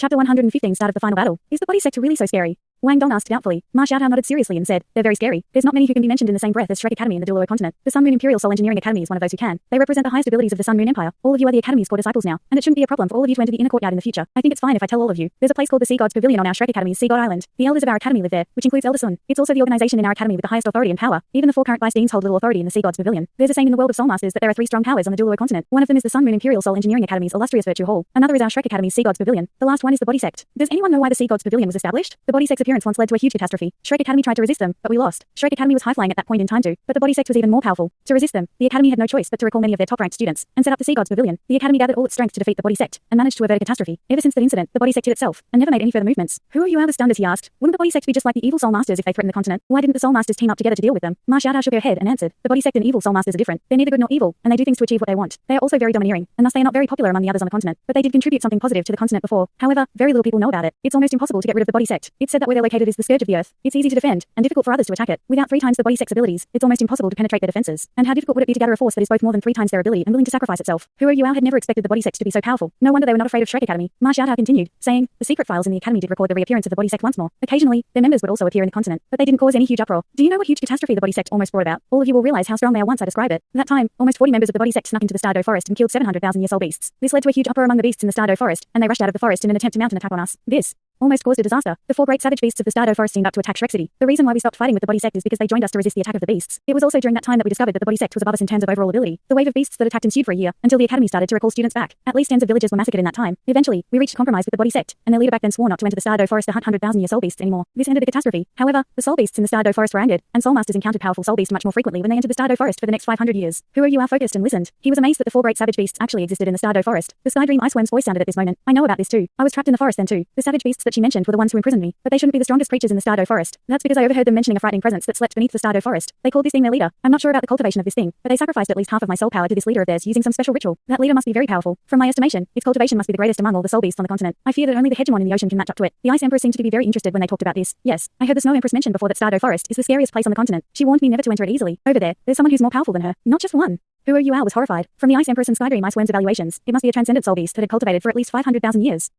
Chapter 115 Start of the final battle. Is the body sect really so scary? Wang Dong asked doubtfully. Ma Xiaotao nodded seriously and said, they're very scary. There's not many who can be mentioned in the same breath as Shrek Academy in the Douluo continent. The Sun Moon Imperial Soul Engineering Academy is one of those who can. They represent the highest abilities of the Sun Moon Empire. All of you are the Academy's core disciples now, and it shouldn't be a problem for all of you to enter the inner courtyard in the future. I think it's fine if I tell all of you. There's a place called the Sea Gods Pavilion on our Shrek Academy's Sea God Island. The elders of our academy live there, which includes Elder Sun. It's also the organization in our academy with the highest authority and power. Even the 4 current vice deans hold little authority in the Sea Gods Pavilion. There's a saying in the world of soul masters that there are 3 strong powers on the Douluo continent. One of them is the Sun Moon Imperial Soul Engineering Academy's illustrious Virtue Hall. Another is our Shrek Academy's Sea Gods Pavilion. The last one is the Body Sect. Does anyone know why the Sea Gods Pavilion was established? The Body Sect's appearance once led to a huge catastrophe. Shrek Academy tried to resist them, but we lost. Shrek Academy was high-flying at that point in time too, but the Body Sect was even more powerful. To resist them, the Academy had no choice but to recall many of their top-ranked students and set up the Sea Gods Pavilion. The Academy gathered all its strength to defeat the Body Sect and managed to avert a catastrophe. Ever since that incident, the Body Sect hid itself and never made any further movements. Who are you out of stunned as he asked? Wouldn't the Body Sect be just like the evil Soul Masters if they threatened the continent? Why didn't the Soul Masters team up together to deal with them? Ma Xiaotao shook her head and answered, the Body Sect and evil Soul Masters are different. They're neither good nor evil, and they do things to achieve what they want. They are also very domineering, and thus they are not very popular among the others on the continent. But they did contribute something positive to the continent before. However, very little people know about it. It's almost impossible to get rid of the Body Sect. It's said that where they're located is the scourge of the earth. It's easy to defend and difficult for others to attack it. Without 3 times the Body Sect's abilities, it's almost impossible to penetrate their defenses. And how difficult would it be to gather a force that is both more than 3 times their ability and willing to sacrifice itself? Who are you out had never expected the Body Sect to be so powerful. No wonder they were not afraid of Shrek Academy. Ma Xiaotao continued, saying, the secret files in the academy did record the reappearance of the Body Sect once more. Occasionally, their members would also appear in the continent, but they didn't cause any huge uproar. Do you know what huge catastrophe the Body Sect almost brought about? All of you will realize how strong they are once I describe it. At that time, almost 40 members of the Body Sect snuck into the Stardow Forest and killed 700,000 year soul beasts. This led to a huge uproar among the beasts in the Stardow Forest, and they rushed out of the forest in an attempt to mount an attack on us. This almost caused a disaster. The 4 great savage beasts of the Stardow Forest teamed up to attack Shrek City. The reason why we stopped fighting with the Body Sect is because they joined us to resist the attack of the beasts. It was also during that time that we discovered that the Body Sect was above us in terms of overall ability. The wave of beasts that attacked ensued for a year, until the academy started to recall students back. At least tens of villages were massacred in that time. Eventually, we reached compromise with the Body Sect, and their leader back then swore not to enter the Stardow Forest to hunt 100,000 year soul beasts anymore. This ended the catastrophe. However, the soul beasts in the Stardow Forest were angered, and soul masters encountered powerful soul beasts much more frequently when they entered the Stardow Forest for the next 500 years. Who are you? Are focused and listened. He was amazed that the 4 great savage beasts actually existed in the Stardow Forest. The Sky Dream Iceworm's voice sounded at this moment. I know about this too. I was trapped in the forest then too. The savage beasts that she mentioned were the ones who imprisoned me, but they shouldn't be the strongest creatures in the Stardow Forest. That's because I overheard them mentioning a frightening presence that slept beneath the Stardow Forest. They called this thing their leader. I'm not sure about the cultivation of this thing, but they sacrificed at least half of my soul power to this leader of theirs using some special ritual. That leader must be very powerful. From my estimation, its cultivation must be the greatest among all the soul beasts on the continent. I fear that only the hegemon in the ocean can match up to it. The Ice Empress seemed to be very interested when they talked about this. Yes, I heard the Snow Empress mention before that Stardow Forest is the scariest place on the continent. She warned me never to enter it easily. Over there's someone who's more powerful than her. Not just one. Who are you? Was horrified. From the Ice Empress and Skydream Iceworm's evaluations, it must be a transcendent soul beast that had cultivated for at least 500,000 years.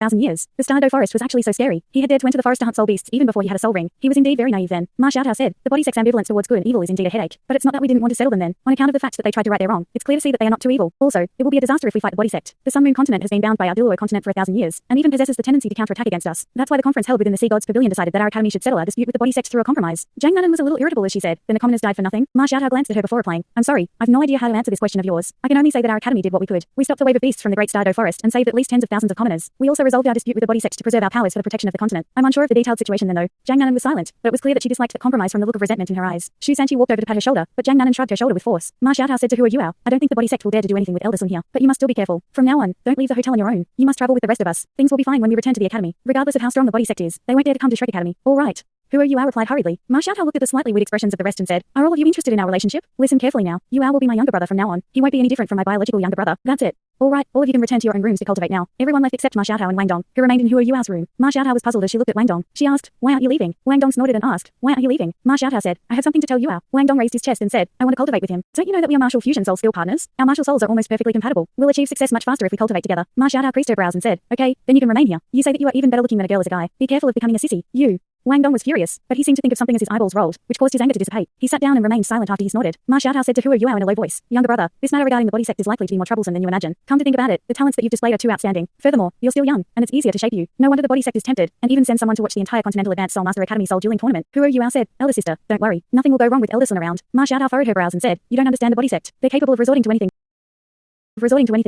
The Stardow Forest was actually so scary. He had dared to enter the forest to hunt soul beasts even before he had a soul ring. He was indeed very naive then. Ma Xiaotao said, the Body Sect's ambivalence towards good and evil is indeed a headache. But it's not that we didn't want to settle them then. On account of the fact that they tried to right their wrong, it's clear to see that they are not too evil. Also, it will be a disaster if we fight the Body Sect. The Sun Moon continent has been bound by our Douluo continent for 1,000 years, and even possesses the tendency to counterattack against us. That's why the conference held within the Sea Gods Pavilion decided that our academy should settle our dispute with the Body Sect through a compromise. Jiang Nanan was a little irritable as she said, then the commoners died for nothing. Ma Xiaotao glanced at her before replying, I'm sorry, I've no idea how to answer this question of yours. I can only say that our academy did what we could. We stopped the wave of beasts from the Great Stardow Forest and saved at least tens of thousands of commoners. We also resolved our dispute with the Body Sect to preserve our powers for the protection of the continent. I'm unsure of the detailed situation then though. Jiang Nanan was silent, but it was clear that she disliked the compromise from the look of resentment in her eyes. Shu Sanqi walked over to pat her shoulder, but Jiang Nanan shrugged her shoulder with force. Ma Xiaotao said to Hua Yuao, I don't think the Body Sect will dare to do anything with Elder Sun here, but you must still be careful. From now on, don't leave the hotel on your own. You must travel with the rest of us. Things will be fine when we return to the academy. Regardless of how strong the Body Sect is, they won't dare to come to Shrek Academy. All right. Hua Yuao replied hurriedly. Ma Xiaotao looked at the slightly weird expressions of the rest and said, are all of you interested in our relationship? Listen carefully now. Yuao will be my younger brother from now on. He won't be any different from my biological younger brother. That's it. All right, all of you can return to your own rooms to cultivate now. Everyone left except Ma Xiaotao and Wang Dong, who remained in Hua Yuao's room. Ma Xiaotao was puzzled as she looked at Wang Dong. She asked, why aren't you leaving? Wang Dong snorted and asked, why aren't you leaving? Ma Xiaotao said, I have something to tell Yuao. Wang Dong raised his chest and said, I want to cultivate with him. Don't you know that we are martial fusion soul skill partners? Our martial souls are almost perfectly compatible. We'll achieve success much faster if we cultivate together. Ma Xiaotao creased her brows and said, okay, then you can remain here. You say that you are even better looking than a girl as a guy. Be careful of becoming a sissy. You. Wang Dong was furious, but he seemed to think of something as his eyeballs rolled, which caused his anger to dissipate. He sat down and remained silent after he snorted. Ma Xiaotao said to Hua Yuao in a low voice, younger brother, this matter regarding the Body Sect is likely to be more troublesome than you imagine. Come to think about it, the talents that you've displayed are too outstanding. Furthermore, you're still young, and it's easier to shape you. No wonder the Body Sect is tempted, and even send someone to watch the entire Continental Advanced Soul Master Academy Soul Dueling Tournament. Hua Yuao said, elder sister, don't worry, nothing will go wrong with Elder Sun around. Ma Xiaotao furrowed her brows and said, you don't understand the Body Sect. They're capable of resorting to anything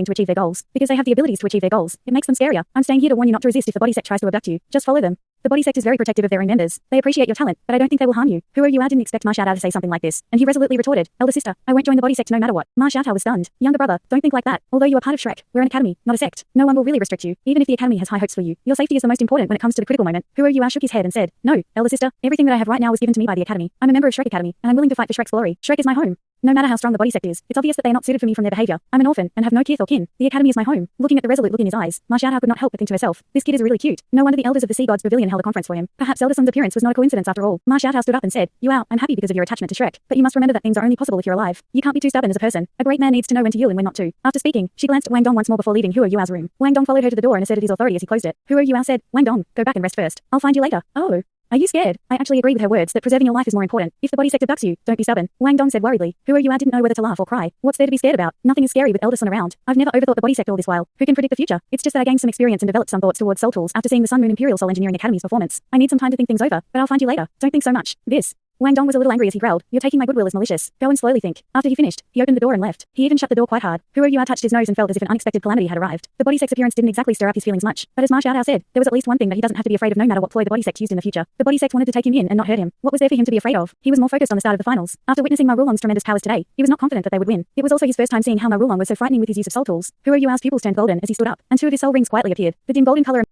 to achieve their goals. Because they have the abilities to achieve their goals, it makes them scarier. I'm staying here to warn you not to resist if the Body Sect tries to abduct you. Just follow them. The Body Sect is very protective of their own members. They appreciate your talent, but I don't think they will harm you. Hua Yuao didn't expect Ma Xiaotao to say something like this, and he resolutely retorted, elder sister, I won't join the Body Sect no matter what. Ma Xiaotao was stunned. Younger brother, don't think like that. Although you are part of Shrek, we're an academy, not a sect. No one will really restrict you, even if the academy has high hopes for you. Your safety is the most important when it comes to the critical moment. Hua Yuao shook his head and said, no, elder sister, everything that I have right now was given to me by the academy. I'm a member of Shrek Academy, and I'm willing to fight for Shrek's glory. Shrek is my home. No matter how strong the body sect is, it's obvious that they are not suited for me from their behavior. I'm an orphan and have no kith or kin. The academy is my home. Looking at the resolute look in his eyes, Ma Xiaotao could not help but think to herself, this kid is really cute. No wonder the elders of the Sea Gods Pavilion held a conference for him. Perhaps Elder Sun's appearance was not a coincidence after all. Ma Xiaotao stood up and said, Yuao, I'm happy because of your attachment to Shrek, but you must remember that things are only possible if you're alive. You can't be too stubborn as a person. A great man needs to know when to yield and when not to. After speaking, she glanced at Wang Dong once more before leaving Huo Yuao's room. Wang Dong followed her to the door and asserted his authority as he closed it. Huo Yuao said, Wang Dong, go back and rest first. I'll find you later. Oh. Are you scared? I actually agree with her words that preserving your life is more important. If the body sect abducts you, don't be stubborn. Wang Dong said worriedly. Huo Yuao didn't know whether to laugh or cry. What's there to be scared about? Nothing is scary with Elder Sun around. I've never overthought the body sect all this while. Who can predict the future? It's just that I gained some experience and developed some thoughts towards Soul Tools after seeing the Sun Moon Imperial Soul Engineering Academy's performance. I need some time to think things over, but I'll find you later. Don't think so much. Wang Dong was a little angry as he growled, you're taking my goodwill as malicious. Go and slowly think. After he finished, he opened the door and left. He even shut the door quite hard. Huo Yuao touched his nose and felt as if an unexpected calamity had arrived. The body sect's appearance didn't exactly stir up his feelings much, but as Ma Xiaotao said, there was at least one thing that he doesn't have to be afraid of no matter what ploy the body sect used in the future. The body sect wanted to take him in and not hurt him. What was there for him to be afraid of? He was more focused on the start of the finals. After witnessing Ma Rulong's tremendous powers today, he was not confident that they would win. It was also his first time seeing how Ma Rulong was so frightening with his use of soul tools. Huo Yuao's pupils turned golden as he stood up, and two of his soul rings quietly appeared. The dim golden color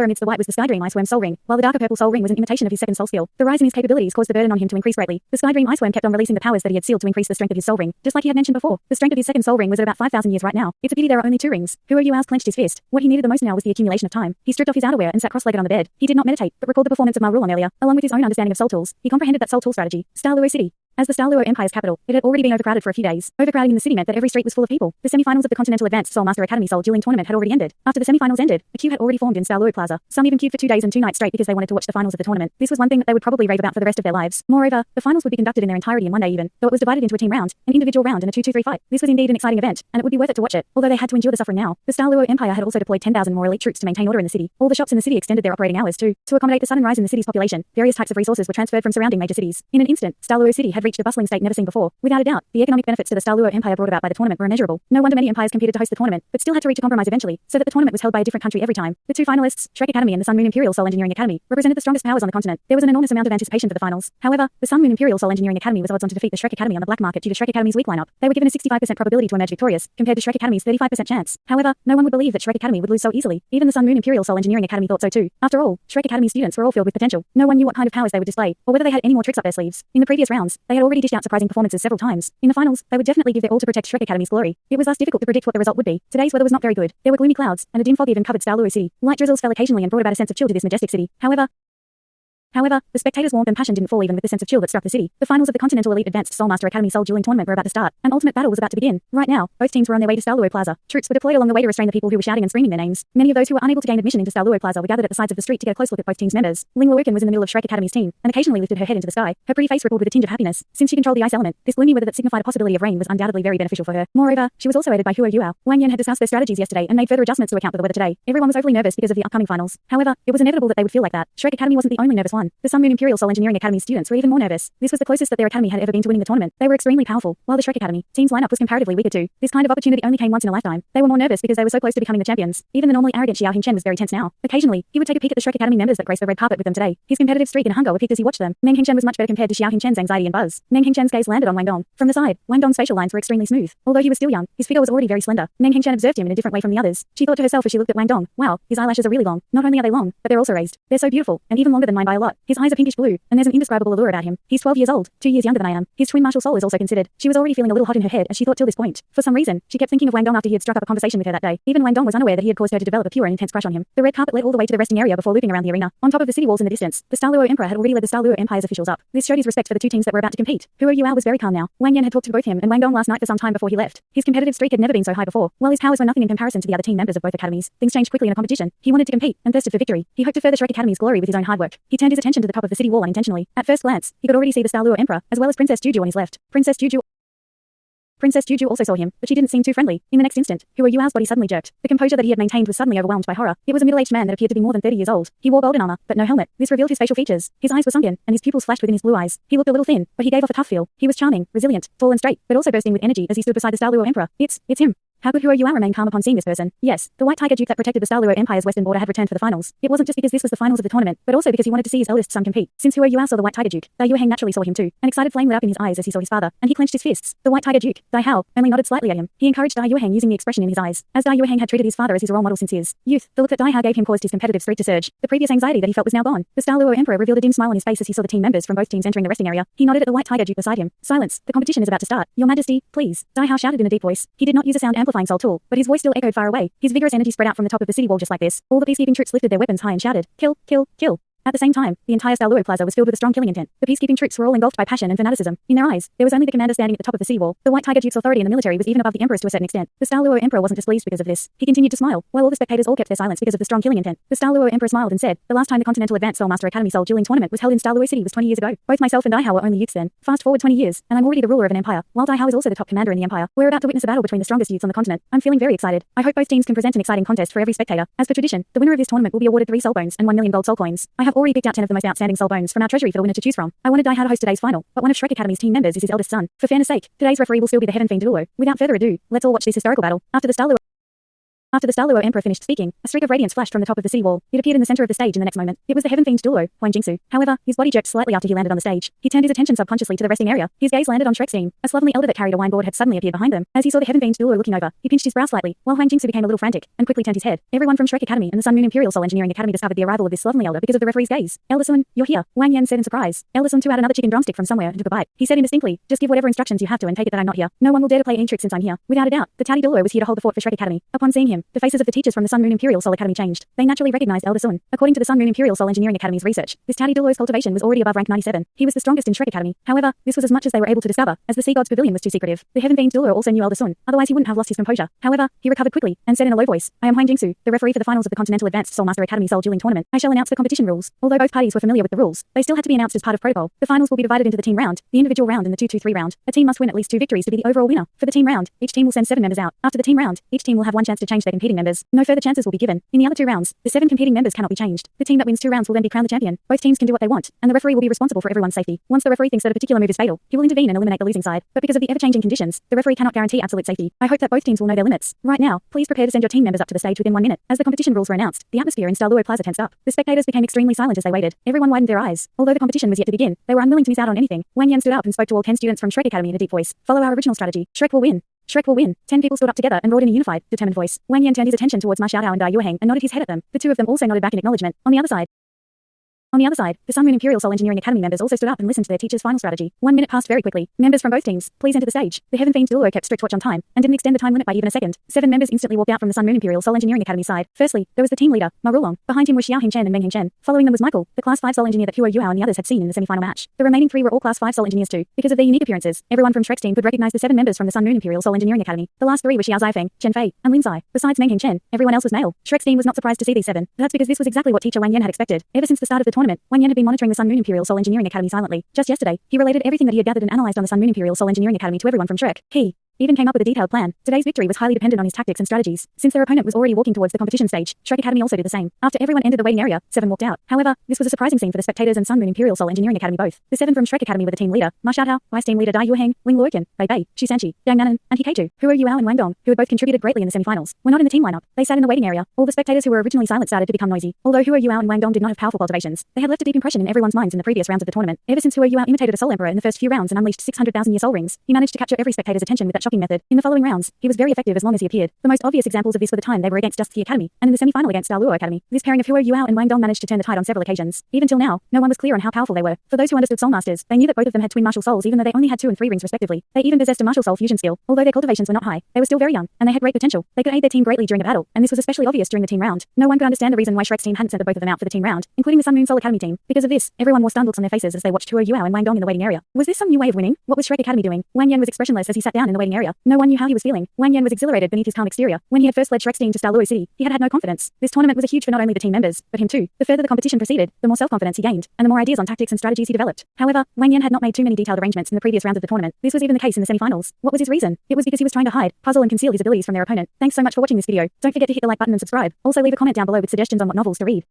amidst the white was the Sky Dream Ice Worm soul ring, while the darker purple soul ring was an imitation of his second soul skill. The rise in his capabilities caused the burden on him to increase greatly. The Sky Dream Ice Worm kept on releasing the powers that he had sealed to increase the strength of his soul ring, just like he had mentioned before. The strength of his second soul ring was at about 5,000 years right now. It's a pity there are only 2 rings. Huo Yuao clenched his fist. What he needed the most now was the accumulation of time. He stripped off his outerwear and sat cross-legged on the bed. He did not meditate, but recalled the performance of Ma Rulong earlier, along with his own understanding of soul tools. He comprehended that soul tool strategy. Dalu City. As the Douluo Empire's capital, it had already been overcrowded for a few days. Overcrowding in the city meant that every street was full of people. The semi-finals of the Continental Advanced Soul Master Academy Soul Dueling Tournament had already ended. After the semi-finals ended, a queue had already formed in Douluo Plaza. Some even queued for 2 days and 2 nights straight because they wanted to watch the finals of the tournament. This was one thing that they would probably rave about for the rest of their lives. Moreover, the finals would be conducted in their entirety in one day even, though it was divided into a team round, an individual round and a 2-2-3 fight. This was indeed an exciting event, and it would be worth it to watch it, although they had to endure the suffering now. The Douluo Empire had also deployed 10,000 more elite troops to maintain order in the city. All the shops in the city extended their operating hours too. To accommodate the sudden rise in the city's population, various types of resources were transferred from surrounding major cities. In an instant, Douluo City had reached a bustling state never seen before. Without a doubt, the economic benefits to the Douluo Empire brought about by the tournament were immeasurable. No wonder many empires competed to host the tournament, but still had to reach a compromise eventually, so that the tournament was held by a different country every time. The 2 finalists, Shrek Academy and the Sun Moon Imperial Soul Engineering Academy, represented the strongest powers on the continent. There was an enormous amount of anticipation for the finals. However, the Sun Moon Imperial Soul Engineering Academy was odds on to defeat the Shrek Academy on the black market due to Shrek Academy's weak lineup. They were given a 65% probability to emerge victorious, compared to Shrek Academy's 35% chance. However, no one would believe that Shrek Academy would lose so easily. Even the Sun Moon Imperial Soul Engineering Academy thought so too. After all, Shrek Academy students were all filled with potential. No one knew what kind of powers they would display, or whether they had any more tricks up their sleeves. In the previous rounds, they had already dished out surprising performances several times. In the finals, they would definitely give their all to protect Shrek Academy's glory. It was thus difficult to predict what the result would be. Today's weather was not very good. There were gloomy clouds, and a dim fog even covered Douluo City. Light drizzles fell occasionally and brought about a sense of chill to this majestic city. However, the spectators' warmth and passion didn't fall even with the sense of chill that struck the city. The finals of the Continental Elite Advanced Soul Master Academy Soul Dueling Tournament were about to start. An ultimate battle was about to begin. Right now, both teams were on their way to Douluo Plaza. Troops were deployed along the way to restrain the people who were shouting and screaming their names. Many of those who were unable to gain admission into Douluo Plaza were gathered at the sides of the street to get a close look at both teams' members. Ling Luoken was in the middle of Shrek Academy's team, and occasionally lifted her head into the sky. Her pretty face rippled with a tinge of happiness. Since she controlled the ice element, this gloomy weather that signified a possibility of rain was undoubtedly very beneficial for her. Moreover, she was also aided by Huo Yuao. Wang Yan had discussed their strategies yesterday and made further adjustments to account for the weather today. Everyone was overly nervous because of the upcoming finals. However, it was inevitable that they would feel like that. Shrek Academy wasn't the only nervous one. The Sun Moon Imperial Soul Engineering Academy students were even more nervous. This was the closest that their academy had ever been to winning the tournament. They were extremely powerful, while the Shrek Academy team's lineup was comparatively weaker too. This kind of opportunity only came once in a lifetime. They were more nervous because they were so close to becoming the champions. Even the normally arrogant Xiao Hingchen was very tense now. Occasionally, he would take a peek at the Shrek Academy members that graced the red carpet with them today. His competitive streak and hunger were piqued as he watched them. Meng Hingchen was much better compared to Xiao Hingchen's anxiety and buzz. Meng Hingchen's gaze landed on Wang Dong. From the side, Wang Dong's facial lines were extremely smooth. Although he was still young, his figure was already very slender. Meng Hingchen observed him in a different way from the others. She thought to herself as she looked at Wang Dong, wow, his eyelashes are really long. Not only are they long, but they're also raised. They're so beautiful, and even longer than mine by a lot. His eyes are pinkish blue, and there's an indescribable allure about him. He's 12 years old, 2 years younger than I am. His twin martial soul is also considered. She was already feeling a little hot in her head as she thought till this point. For some reason, she kept thinking of Wang Dong after he had struck up a conversation with her that day. Even Wang Dong was unaware that he had caused her to develop a pure and intense crush on him. The red carpet led all the way to the resting area before looping around the arena. On top of the city walls in the distance, the Douluo Emperor had already led the Douluo Empire's officials up. This showed his respect for the 2 teams that were about to compete. Huo Yuao was very calm now. Wang Yan had talked to both him and Wang Dong last night for some time before he left. His competitive streak had never been so high before. While his powers were nothing in comparison to the other team members of both academies, things changed quickly in a competition. He wanted to compete and thirsted for victory. He hoped to further Shrek Academy's glory with his own hard work. He turned his attention to the top of the city wall unintentionally. At first glance, he could already see the Douluo Emperor, as well as Princess Juju on his left. Princess Juju also saw him, but she didn't seem too friendly. In the next instant, Huo Yuao's body suddenly jerked. The composure that he had maintained was suddenly overwhelmed by horror. It was a middle-aged man that appeared to be more than 30 years old. He wore golden armor, but no helmet. This revealed his facial features. His eyes were sunken, and his pupils flashed within his blue eyes. He looked a little thin, but he gave off a tough feel. He was charming, resilient, tall and straight, but also bursting with energy as he stood beside the Douluo Emperor. It's him. How could Huo Yuan remain calm upon seeing this person? Yes, the White Tiger Duke that protected the Daluo Empire's western border had returned for the finals. It wasn't just because this was the finals of the tournament, but also because he wanted to see his eldest son compete. Since Huo Yuan saw the White Tiger Duke, Dai Yueheng naturally saw him too. An excited flame lit up in his eyes as he saw his father, and he clenched his fists. The White Tiger Duke, Dai Hao, only nodded slightly at him. He encouraged Dai Yueheng using the expression in his eyes. As Dai Yueheng had treated his father as his role model since his youth, the look that Dai Hao gave him caused his competitive streak to surge. The previous anxiety that he felt was now gone. The Daluo Emperor revealed a dim smile on his face as he saw the team members from both teams entering the resting area. He nodded at the White Tiger Duke beside him. Silence. The competition is about to start. Your Majesty, please. Dai Hao shouted in a deep voice. He did not use a sound amplifying soul tool, but his voice still echoed far away. His vigorous energy spread out from the top of the city wall just like this. All the peacekeeping troops lifted their weapons high and shouted, "Kill, kill, kill." At the same time, the entire Daluo Plaza was filled with a strong killing intent. The peacekeeping troops were all engulfed by passion and fanaticism. In their eyes, there was only the commander standing at the top of the city wall. The White Tiger Duke's authority in the military was even above the Emperor's to a certain extent. The Daluo Emperor wasn't displeased because of this. He continued to smile, while all the spectators all kept their silence because of the strong killing intent. The Daluo Emperor smiled and said, "The last time the Continental Advanced Soulmaster Academy Soul Dueling Tournament was held in Daluo City was 20 years ago. Both myself and Dai Hao were only youths then. Fast forward 20 years, and I'm already the ruler of an empire, while Dai Hao is also the top commander in the empire. We're about to witness a battle between the strongest youths on the continent. I'm feeling very excited. I hope both teams can present an exciting contest for every spectator. As per tradition, the winner of this tournament will be awarded 3 soul bones and 1 million gold soul coins. I have already picked out 10 of the most outstanding soul bones from our treasury for the winner to choose from. I wanted Dai Hao to host today's final, but one of Shrek Academy's team members is his eldest son. For fairness sake, today's referee will still be the Heaven Fiend Douluo. Without further ado, let's all watch this historical battle. After the Daluo Emperor finished speaking, a streak of radiance flashed from the top of the city wall. It appeared in the center of the stage in the next moment. It was the Heaven Fiend Douluo, Huang Jingsu. However, his body jerked slightly after he landed on the stage. He turned his attention subconsciously to the resting area. His gaze landed on Shrek's team. A slovenly elder that carried a wine board had suddenly appeared behind them. As he saw the Heaven Fiend Douluo looking over, he pinched his brow slightly, while Huang Jingsu became a little frantic and quickly turned his head. Everyone from Shrek Academy and the Sun Moon Imperial Soul Engineering Academy discovered the arrival of this slovenly elder because of the referee's gaze. "Elder Sun, you're here," Wang Yan said in surprise. Elder Sun took out another chicken drumstick from somewhere and took a bite. He said indistinctly, "Just give whatever instructions you have to and take it that I'm not here. No one will dare to play any tricks since I'm here." Without a doubt, the Tatty Douluo was here to hold the fort for Shrek Academy. Upon seeing him, the faces of the teachers from the Sun Moon Imperial Soul Academy changed. They naturally recognized Elder Sun. According to the Sun Moon Imperial Soul Engineering Academy's research, this Tatty Douluo's cultivation was already above rank 97. He was the strongest in Shrek Academy. However, this was as much as they were able to discover, as the Sea God's Pavilion was too secretive. The Heaven Fiend Douluo also knew Elder Sun, otherwise he wouldn't have lost his composure. However, he recovered quickly and said in a low voice, "I am Huang Jingsu, the referee for the finals of the Continental Advanced Soulmaster Academy Soul Dueling Tournament. I shall announce the competition rules." Although both parties were familiar with the rules, they still had to be announced as part of protocol. The finals will be divided into the team round, the individual round and the 2-2-3 round. A team must win at least 2 victories to be the overall winner. For the team round, each team will send 7 members out. After the team round, each team will have 1 chance to change their competing members. No further chances will be given. In the other 2 rounds, the 7 competing members cannot be changed. The team that wins 2 rounds will then be crowned the champion. Both teams can do what they want, and the referee will be responsible for everyone's safety. Once the referee thinks that a particular move is fatal, he will intervene and eliminate the losing side. But because of the ever-changing conditions, the referee cannot guarantee absolute safety. I hope that both teams will know their limits. Right now, please prepare to send your team members up to the stage within 1 minute. As the competition rules were announced, the atmosphere in Daluo Plaza tensed up. The spectators became extremely silent as they waited. Everyone widened their eyes. Although the competition was yet to begin, they were unwilling to miss out on anything. Wang Yan stood up and spoke to all 10 students from Shrek Academy in a deep voice. "Follow our original strategy. Shrek will win. Shrek will win." 10 people stood up together and roared in a unified, determined voice. Wang Yan turned his attention towards Ma Xiaotao and Dai Yueheng and nodded his head at them. The 2 of them also nodded back in acknowledgement. On the other side, the Sun Moon Imperial Soul Engineering Academy members also stood up and listened to their teacher's final strategy. 1 minute passed very quickly. Members from both teams, please enter the stage. The Heaven Fiend Douluo kept strict watch on time and didn't extend the time limit by even a second. 7 members instantly walked out from the Sun Moon Imperial Soul Engineering Academy side. Firstly, there was the team leader, Ma Rulong. Behind him was Xiao Hingchen and Meng Hingchen. Following them was Michael, the Class 5 Soul Engineer that Huo Yuao and the others had seen in the semi-final match. The remaining 3 were all Class 5 Soul Engineers too. Because of their unique appearances, everyone from Shrek's team could recognize the 7 members from the Sun Moon Imperial Soul Engineering Academy. The last 3 were Xiao Zaifeng, Chen Fei, and Lin Zai. Besides Meng Hingchen, everyone else was male. Shrek's team was not surprised to see these 7. That's because this was exactly what teacher Wang Yan had expected. Ever since the start of the tournament, Wang Yan had been monitoring the Sun Moon Imperial Soul Engineering Academy silently. Just yesterday, he related everything that he had gathered and analyzed on the Sun Moon Imperial Soul Engineering Academy to everyone from Shrek. He even came up with a detailed plan. Today's victory was highly dependent on his tactics and strategies. Since their opponent was already walking towards the competition stage, Shrek Academy also did the same. After everyone entered the waiting area, 7 walked out. However, this was a surprising scene for the spectators and Sun Moon Imperial Soul Engineering Academy both. The 7 from Shrek Academy were the team leader, Ma Xiaotao, vice team leader Dai Yueheng, Ling Luoken, Bei Bei, Xu Sanqi, Yang Nanan, and Hikeitu, Huo Yuao and Wang Dong, who had both contributed greatly in the semi-finals, were not in the team lineup. They sat in the waiting area. All the spectators who were originally silent started to become noisy. Although Huo Yuao and Wang Dong did not have powerful cultivations, they had left a deep impression in everyone's minds in the previous rounds of the tournament. Ever since Huo Yuao imitated a Soul Emperor in the first few rounds and unleashed 600,000-year soul rings, he managed to capture every spectator's attention with that shocking method. In the following rounds, he was very effective as long as he appeared. The most obvious examples of this were the time they were against Dusky Academy, and in the semi-final against Daluo Academy. This pairing of Huo Yuao and Wang Dong managed to turn the tide on several occasions. Even till now, no one was clear on how powerful they were. For those who understood Soul Masters, they knew that both of them had twin martial souls even though they only had 2 and 3 rings respectively. They even possessed a martial soul fusion skill. Although their cultivations were not high, they were still very young, and they had great potential. They could aid their team greatly during a battle, and this was especially obvious during the team round. No one could understand the reason why Shrek's team hadn't sent the both of them out for the team round, including the Sun Moon Soul Academy team. Because of this, everyone wore stunned looks on their faces as they watched Huo Yuao and Wang Dong in the waiting area. Was this some new way of winning? What was Shrek Academy doing? Wang Yan was expressionless as he sat down in the waiting area. No one knew how he was feeling. Wang Yan was exhilarated beneath his calm exterior. When he had first led Shrek's team to Daluo City, he had no confidence. This tournament was a huge for not only the team members, but him too. The further the competition proceeded, the more self-confidence he gained, and the more ideas on tactics and strategies he developed. However, Wang Yan had not made too many detailed arrangements in the previous rounds of the tournament. This was even the case in the semi-finals. What was his reason? It was because he was trying to hide, puzzle and conceal his abilities from their opponent. Thanks so much for watching this video. Don't forget to hit the like button and subscribe. Also leave a comment down below with suggestions on what novels to read.